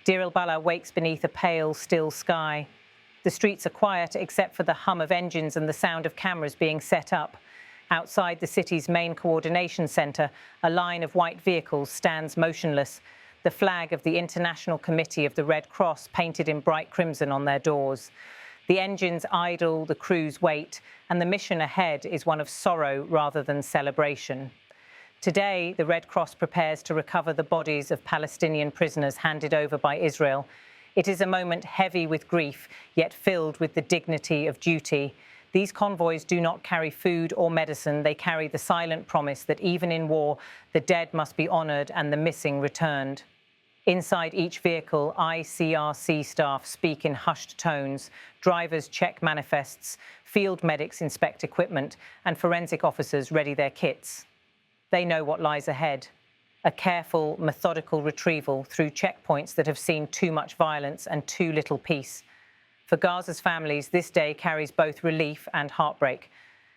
Deir el-Balah wakes beneath a pale, still sky. The streets are quiet except for the hum of engines and the sound of cameras being set up. Outside the city's main coordination centre, a line of white vehicles stands motionless, the flag of the International Committee of the Red Cross painted in bright crimson on their doors. The engines idle, the crews wait, and the mission ahead is one of sorrow rather than celebration. Today, the Red Cross prepares to recover the bodies of Palestinian prisoners handed over by Israel. It is a moment heavy with grief, yet filled with the dignity of duty. These convoys do not carry food or medicine. They carry the silent promise that even in war, the dead must be honoured and the missing returned. Inside each vehicle, ICRC staff speak in hushed tones. Drivers check manifests, field medics inspect equipment, and forensic officers ready their kits. They know what lies ahead. A careful, methodical retrieval through checkpoints that have seen too much violence and too little peace. For Gaza's families, this day carries both relief and heartbreak.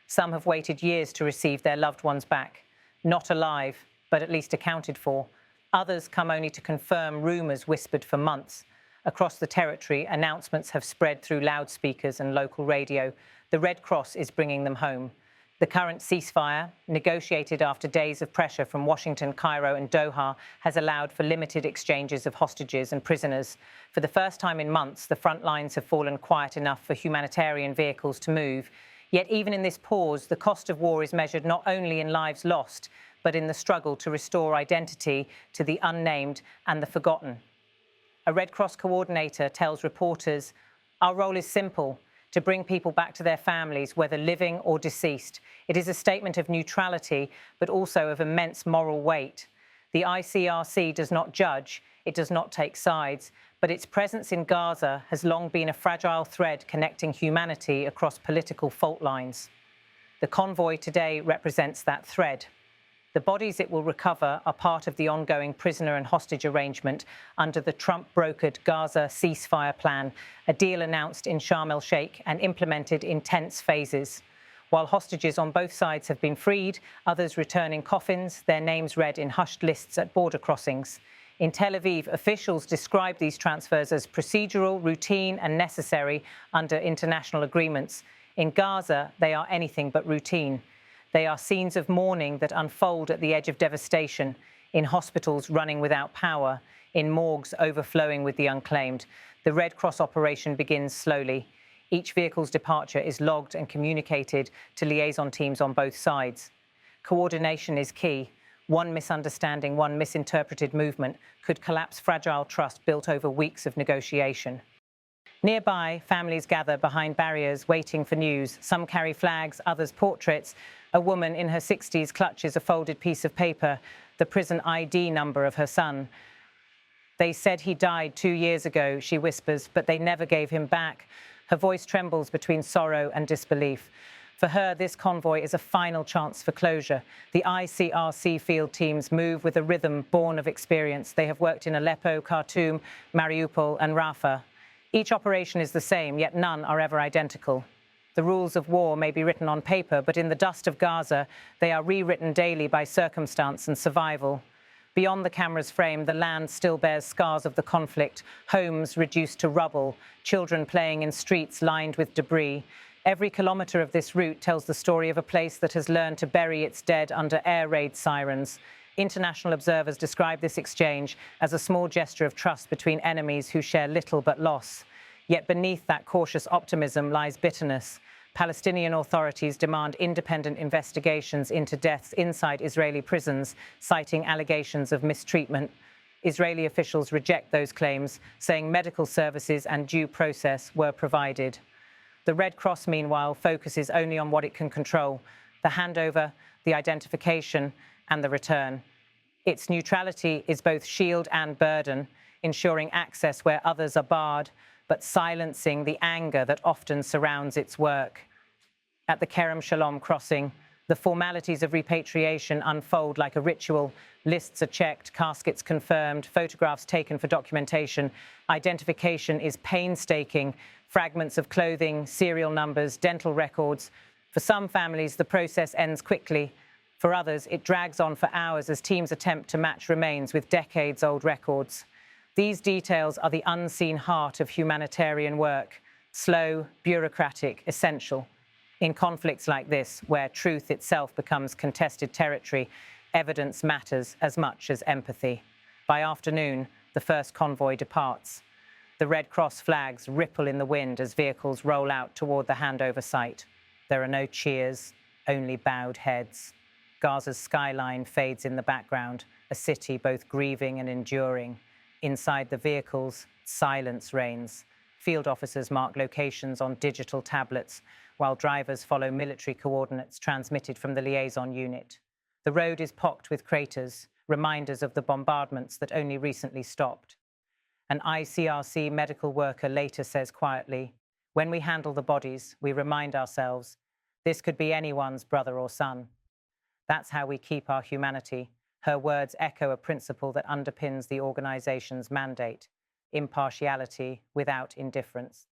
Some have waited years to receive their loved ones back, not alive, but at least accounted for. Others come only to confirm rumours whispered for months. Across the territory, announcements have spread through loudspeakers and local radio. The Red Cross is bringing them home. The current ceasefire, negotiated after days of pressure from Washington, Cairo and Doha, has allowed for limited exchanges of hostages and prisoners. For the first time in months, the front lines have fallen quiet enough for humanitarian vehicles to move. Yet even in this pause, the cost of war is measured not only in lives lost, but in the struggle to restore identity to the unnamed and the forgotten. A Red Cross coordinator tells reporters, "Our role is simple, to bring people back to their families, whether living or deceased. It is a statement of neutrality, but also of immense moral weight. The ICRC does not judge, it does not take sides, but its presence in Gaza has long been a fragile thread connecting humanity across political fault lines. The convoy today represents that thread. The bodies it will recover are part of the ongoing prisoner and hostage arrangement under the Trump-brokered Gaza ceasefire plan, a deal announced in Sharm el-Sheikh and implemented in tense phases. While hostages on both sides have been freed, others return in coffins, their names read in hushed lists at border crossings. In Tel Aviv, officials describe these transfers as procedural, routine and necessary under international agreements. In Gaza, they are anything but routine. They are scenes of mourning that unfold at the edge of devastation, in hospitals running without power, in morgues overflowing with the unclaimed. The Red Cross operation begins slowly. Each vehicle's departure is logged and communicated to liaison teams on both sides. Coordination is key. One misunderstanding, one misinterpreted movement could collapse fragile trust built over weeks of negotiation. Nearby, families gather behind barriers waiting for news. Some carry flags, others portraits. A woman in her 60s clutches a folded piece of paper, the prison ID number of her son. "They said he died 2 years ago," she whispers, "but they never gave him back." Her voice trembles between sorrow and disbelief. For her, this convoy is a final chance for closure. The ICRC field teams move with a rhythm born of experience. They have worked in Aleppo, Khartoum, Mariupol and Rafah. Each operation is the same, yet none are ever identical. The rules of war may be written on paper, but in the dust of Gaza, they are rewritten daily by circumstance and survival. Beyond the camera's frame, the land still bears scars of the conflict, homes reduced to rubble, children playing in streets lined with debris. Every kilometre of this route tells the story of a place that has learned to bury its dead under air raid sirens. International observers describe this exchange as a small gesture of trust between enemies who share little but loss. Yet beneath that cautious optimism lies bitterness. Palestinian authorities demand independent investigations into deaths inside Israeli prisons, citing allegations of mistreatment. Israeli officials reject those claims, saying medical services and due process were provided. The Red Cross, meanwhile, focuses only on what it can control: the handover, the identification, and the return. Its neutrality is both shield and burden, ensuring access where others are barred, but silencing the anger that often surrounds its work. At the Kerem Shalom crossing, the formalities of repatriation unfold like a ritual. Lists are checked, caskets confirmed, photographs taken for documentation. Identification is painstaking. Fragments of clothing, serial numbers, dental records. For some families, the process ends quickly. For others, it drags on for hours as teams attempt to match remains with decades-old records. These details are the unseen heart of humanitarian work, slow, bureaucratic, essential. In conflicts like this, where truth itself becomes contested territory, evidence matters as much as empathy. By afternoon, the first convoy departs. The Red Cross flags ripple in the wind as vehicles roll out toward the handover site. There are no cheers, only bowed heads. Gaza's skyline fades in the background, a city both grieving and enduring. Inside the vehicles, silence reigns. Field officers mark locations on digital tablets, while drivers follow military coordinates transmitted from the liaison unit. The road is pocked with craters, reminders of the bombardments that only recently stopped. An ICRC medical worker later says quietly, "When we handle the bodies, we remind ourselves, this could be anyone's brother or son." That's how we keep our humanity. Her words echo a principle that underpins the organization's mandate: impartiality without indifference.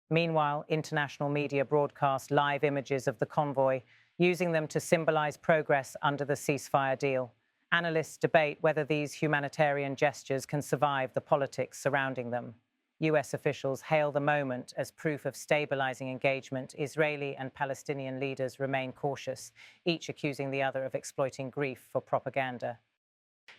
Meanwhile, international media broadcast live images of the convoy, using them to symbolize progress under the ceasefire deal. Analysts debate whether these humanitarian gestures can survive the politics surrounding them. US officials hail the moment as proof of stabilizing engagement. Israeli and Palestinian leaders remain cautious, each accusing the other of exploiting grief for propaganda.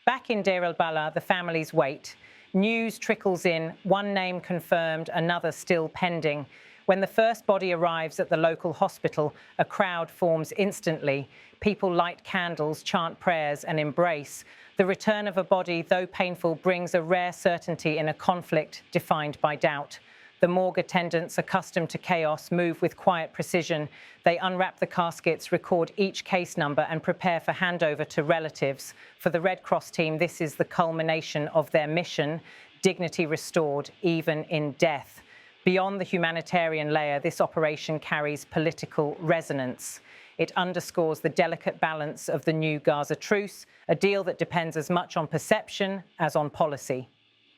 Back in Deir el-Balah, the families wait. News trickles in, one name confirmed, another still pending. When the first body arrives at the local hospital, a crowd forms instantly. People light candles, chant prayers, and embrace. The return of a body, though painful, brings a rare certainty in a conflict defined by doubt. The morgue attendants, accustomed to chaos, move with quiet precision. They unwrap the caskets, record each case number, and prepare for handover to relatives. For the Red Cross team, this is the culmination of their mission: dignity restored, even in death. Beyond the humanitarian layer, this operation carries political resonance. It underscores the delicate balance of the new Gaza truce, a deal that depends as much on perception as on policy.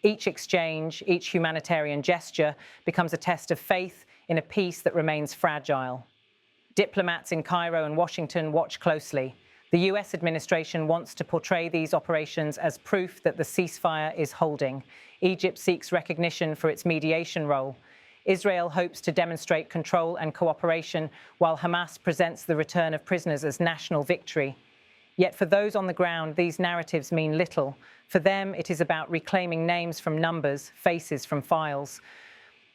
Each exchange, each humanitarian gesture becomes a test of faith in a peace that remains fragile. Diplomats in Cairo and Washington watch closely. The US administration wants to portray these operations as proof that the ceasefire is holding. Egypt seeks recognition for its mediation role. Israel hopes to demonstrate control and cooperation, while Hamas presents the return of prisoners as national victory. Yet for those on the ground, these narratives mean little. For them, it is about reclaiming names from numbers, faces from files.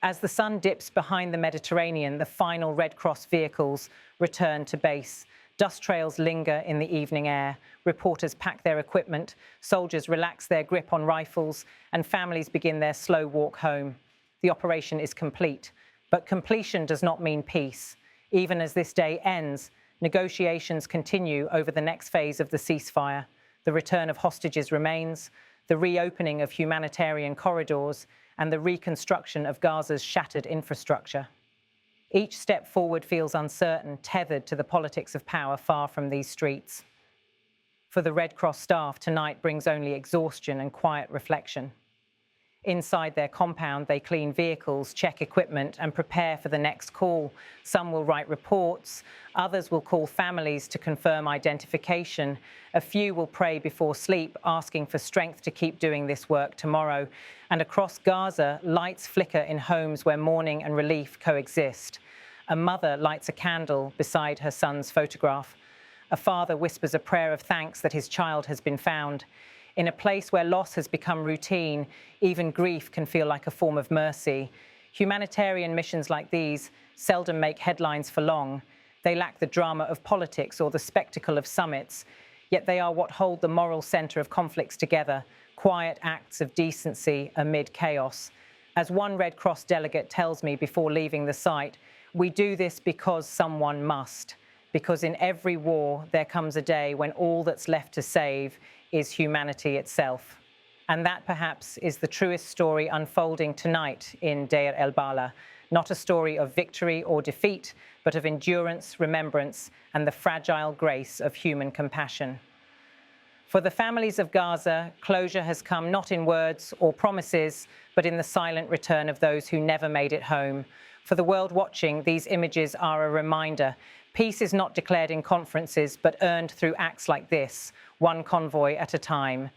As the sun dips behind the Mediterranean, the final Red Cross vehicles return to base. Dust trails linger in the evening air. Reporters pack their equipment, soldiers relax their grip on rifles, and families begin their slow walk home. The operation is complete, but completion does not mean peace. Even as this day ends, negotiations continue over the next phase of the ceasefire. The return of hostages remains, the reopening of humanitarian corridors, and the reconstruction of Gaza's shattered infrastructure. Each step forward feels uncertain, tethered to the politics of power far from these streets. For the Red Cross staff, tonight brings only exhaustion and quiet reflection. Inside their compound, they clean vehicles, check equipment, and prepare for the next call. Some will write reports. Others will call families to confirm identification. A few will pray before sleep, asking for strength to keep doing this work tomorrow. And across Gaza, lights flicker in homes where mourning and relief coexist. A mother lights a candle beside her son's photograph. A father whispers a prayer of thanks that his child has been found. In a place where loss has become routine, even grief can feel like a form of mercy. Humanitarian missions like these seldom make headlines for long. They lack the drama of politics or the spectacle of summits, yet they are what hold the moral center of conflicts together, quiet acts of decency amid chaos. As one Red Cross delegate tells me before leaving the site, we do this because someone must, because in every war there comes a day when all that's left to save is humanity itself. And that perhaps is the truest story unfolding tonight in Deir el-Balah, not a story of victory or defeat, but of endurance, remembrance, and the fragile grace of human compassion. For the families of Gaza, closure has come not in words or promises, but in the silent return of those who never made it home. For the world watching, these images are a reminder. Peace is not declared in conferences, but earned through acts like this, one convoy at a time.